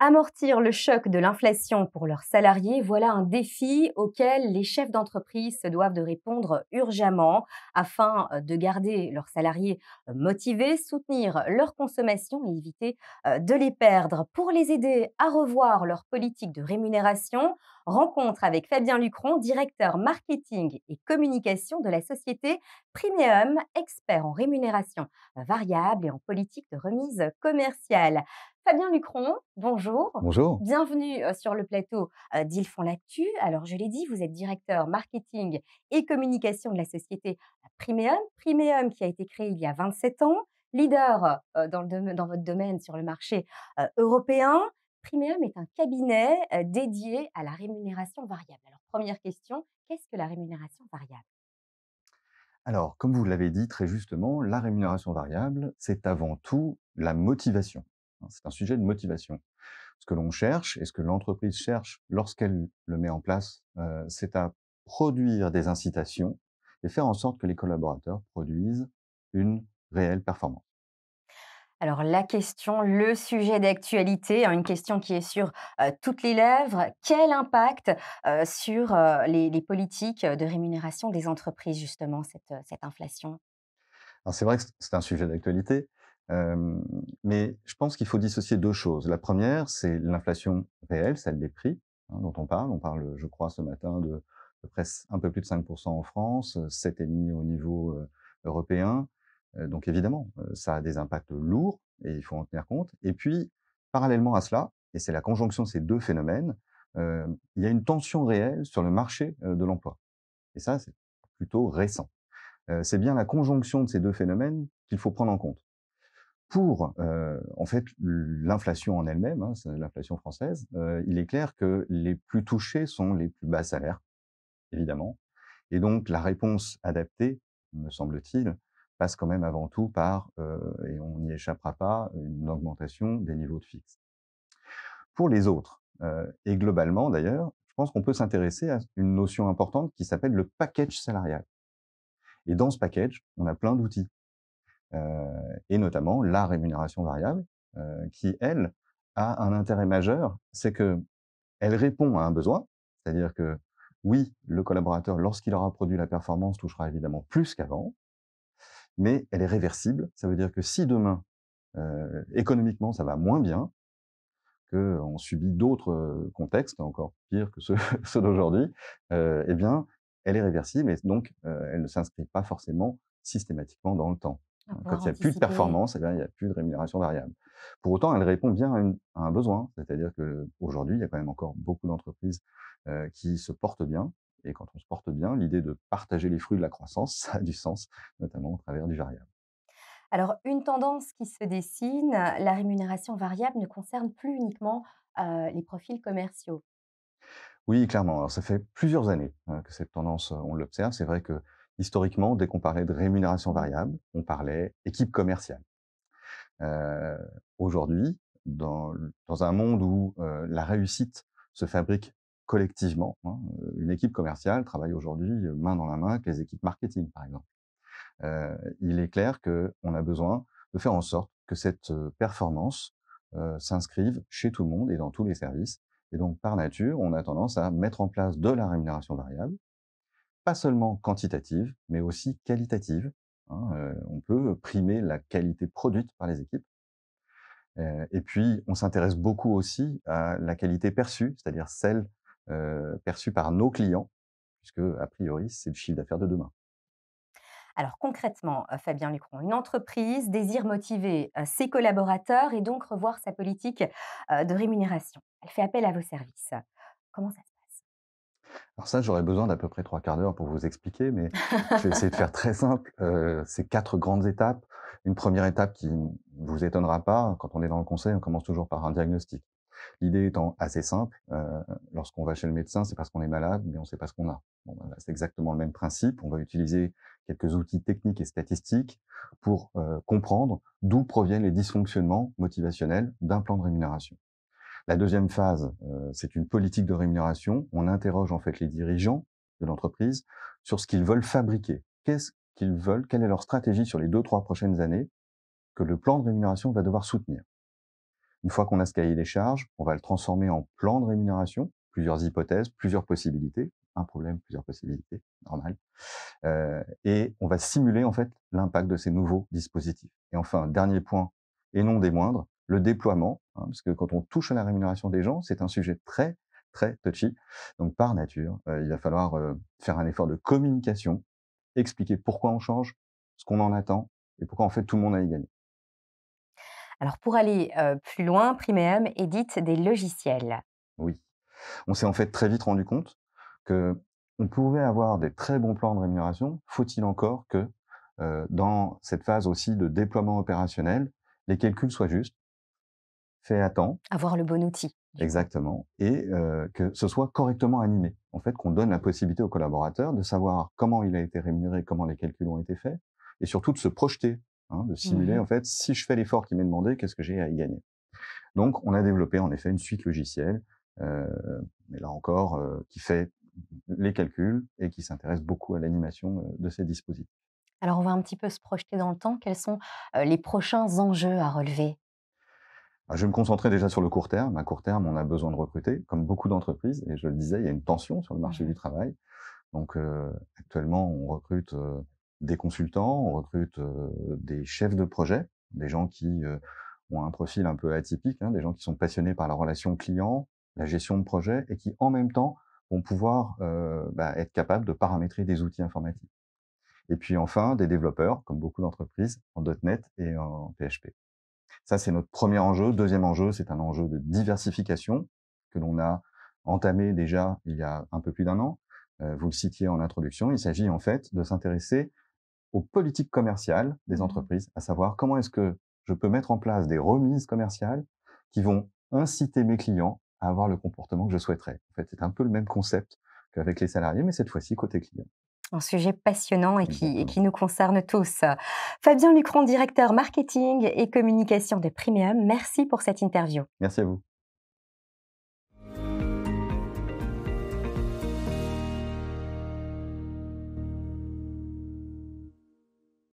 Amortir le choc de l'inflation pour leurs salariés, voilà un défi auquel les chefs d'entreprise se doivent de répondre urgemment afin de garder leurs salariés motivés, soutenir leur consommation et éviter de les perdre. Pour les aider à revoir leur politique de rémunération, rencontre avec Fabien Lucron, directeur marketing et communication de la société Primeum, expert en rémunération variable et en politique de remise commerciale. Fabien Lucron, bonjour. Bonjour. Bienvenue sur le plateau d'Ils font l'actu. Alors, je l'ai dit, vous êtes directeur marketing et communication de la société Primeum. Primeum qui a été créée il y a 27 ans, leader dans votre domaine sur le marché européen. Primeum est un cabinet dédié à la rémunération variable. Alors, première question, qu'est-ce que la rémunération variable? Alors, comme vous l'avez dit très justement, la rémunération variable, c'est avant tout la motivation. C'est un sujet de motivation. Ce que l'on cherche et ce que l'entreprise cherche lorsqu'elle le met en place, c'est à produire des incitations et faire en sorte que les collaborateurs produisent une réelle performance. Alors la question, le sujet d'actualité, hein, une question qui est sur toutes les lèvres. Quel impact sur les politiques de rémunération des entreprises, justement, cette inflation? Alors c'est vrai que c'est un sujet d'actualité, mais je pense qu'il faut dissocier 2 choses. La première, c'est l'inflation réelle, celle des prix, dont on parle. On parle, je crois, ce matin de près un peu plus de 5 en France, 7,5 au niveau, européen. Donc évidemment, ça a des impacts lourds et il faut en tenir compte. Et puis, parallèlement à cela, et c'est la conjonction de ces 2 phénomènes, il y a une tension réelle sur le marché, de l'emploi. Et ça, c'est plutôt récent. C'est bien la conjonction de ces 2 phénomènes qu'il faut prendre en compte. Pour, en fait, l'inflation en elle-même, c'est l'inflation française, il est clair que les plus touchés sont les plus bas salaires, évidemment, et donc la réponse adaptée, me semble-t-il, passe quand même avant tout par, et on n'y échappera pas, une augmentation des niveaux de fixe. Pour les autres, et globalement d'ailleurs, je pense qu'on peut s'intéresser à une notion importante qui s'appelle le package salarial, et dans ce package, on a plein d'outils. Et notamment la rémunération variable, qui, elle, a un intérêt majeur, c'est qu'elle répond à un besoin. C'est-à-dire que, oui, le collaborateur, lorsqu'il aura produit la performance, touchera évidemment plus qu'avant, mais elle est réversible. Ça veut dire que si demain, économiquement, ça va moins bien, qu'on subit d'autres, contextes encore pires que ceux ceux d'aujourd'hui, eh bien, elle est réversible et donc, elle ne s'inscrit pas forcément systématiquement dans le temps. On va Quand pouvoir il y a plus de anticiper. performance, eh bien, il y a plus de rémunération variable. Pour autant, elle répond bien à un besoin. C'est-à-dire qu'aujourd'hui, il y a quand même encore beaucoup d'entreprises, qui se portent bien et quand on se porte bien, l'idée de partager les fruits de la croissance, ça a du sens, notamment au travers du variable. Alors, une tendance qui se dessine, la rémunération variable ne concerne plus uniquement les profils commerciaux. Oui, clairement. Alors ça fait plusieurs années, que cette tendance, on l'observe. C'est vrai que historiquement, dès qu'on parlait de rémunération Mmh. variable, on parlait équipe commerciale. Heu, Aujourd'hui, dans un monde où, la réussite se fabrique collectivement, une équipe commerciale travaille aujourd'hui, main dans la main avec les équipes marketing, par exemple. Il est clair qu'on a besoin de faire en sorte que cette, performance, s'inscrive chez tout le monde et dans tous les services et donc par nature, on a tendance à mettre en place de la rémunération variable, pas seulement quantitative, mais aussi qualitative, on peut primer la qualité produite par les équipes, et puis on s'intéresse beaucoup aussi à la qualité perçue, c'est-à-dire celle, perçue par nos clients, puisque a priori, c'est le chiffre d'affaires de demain. Alors concrètement, Fabien Lucron, une entreprise désire motiver ses collaborateurs et donc revoir sa politique de rémunération. Elle fait appel à vos services. Comment ça se passe? Alors ça, j'aurais besoin d'à peu près 3 quarts d'heure pour vous expliquer, mais je vais essayer de faire très simple. C'est 4 grandes étapes. Une première étape qui ne vous étonnera pas, quand on est dans le conseil, on commence toujours par un diagnostic. L'idée étant assez simple, lorsqu'on va chez le médecin, c'est parce qu'on est malade, mais on ne sait pas ce qu'on a. Bon, ben, là, c'est exactement le même principe. On va utiliser quelques outils techniques et statistiques pour, comprendre d'où proviennent les dysfonctionnements motivationnels d'un plan de rémunération. La deuxième phase, c'est une politique de rémunération. On interroge en fait les dirigeants de l'entreprise sur ce qu'ils veulent fabriquer. Qu'est-ce qu'ils veulent? Quelle est leur stratégie sur les 2, 3 prochaines années que le plan de rémunération va devoir soutenir? Une fois qu'on a ce cahier des charges, on va le transformer en plan de rémunération, plusieurs hypothèses, plusieurs possibilités, un problème, plusieurs possibilités, normal. Et on va simuler en fait l'impact de ces nouveaux dispositifs. Et enfin, dernier point, et non des moindres, le déploiement, hein, parce que quand on touche à la rémunération des gens, c'est un sujet très, très touchy. Donc par nature, il va falloir faire un effort de communication, expliquer pourquoi on change, ce qu'on en attend, et pourquoi en fait tout le monde a y gagné. Alors pour aller plus loin, Primeum édite des logiciels. Oui. On s'est en fait très vite rendu compte que on pouvait avoir des très bons plans de rémunération, faut-il encore que, dans cette phase aussi de déploiement opérationnel, les calculs soient justes, faits à temps, Avoir le bon outil, du coup. exactement, et que ce soit correctement animé. En fait, qu'on donne la possibilité aux collaborateurs de savoir comment il a été rémunéré, comment les calculs ont été faits, et surtout de se projeter, hein, de simuler Mmh. en fait, si je fais l'effort qui m'est demandé, qu'est-ce que j'ai à y gagner? Donc, on a développé en effet une suite logicielle, heu, mais là encore, qui fait les calculs et qui s'intéresse beaucoup à l'animation, de ces dispositifs. Alors on va un petit peu se projeter dans le temps. Quels sont, les prochains enjeux à relever? Je vais me concentrer déjà sur le court terme. À court terme, on a besoin de recruter, comme beaucoup d'entreprises et je le disais, il y a une tension sur le marché du Mmh. travail. Donc, actuellement, on recrute, des consultants, on recrute, des chefs de projet, des gens qui, ont un profil un peu atypique, hein, des gens qui sont passionnés par la relation client, la gestion de projet et qui, en même temps, vont pouvoir, être capables de paramétrer des outils informatiques. Et puis enfin, des développeurs, comme beaucoup d'entreprises, en .NET et en PHP. Ça, c'est notre premier enjeu. Deuxième enjeu, c'est un enjeu de diversification que l'on a entamé déjà il y a un peu plus d'un an. Vous le citiez en introduction, il s'agit en fait de s'intéresser aux politiques commerciales des Mmh. entreprises, à savoir comment est-ce que je peux mettre en place des remises commerciales qui vont inciter mes clients à avoir le comportement que je souhaiterais. En fait, c'est un peu le même concept qu'avec les salariés, mais cette fois-ci côté client. Un sujet passionnant et Exactement. qui nous concerne tous. Fabien Lucron, directeur marketing et communication de Primeum, merci pour cette interview. Merci à vous.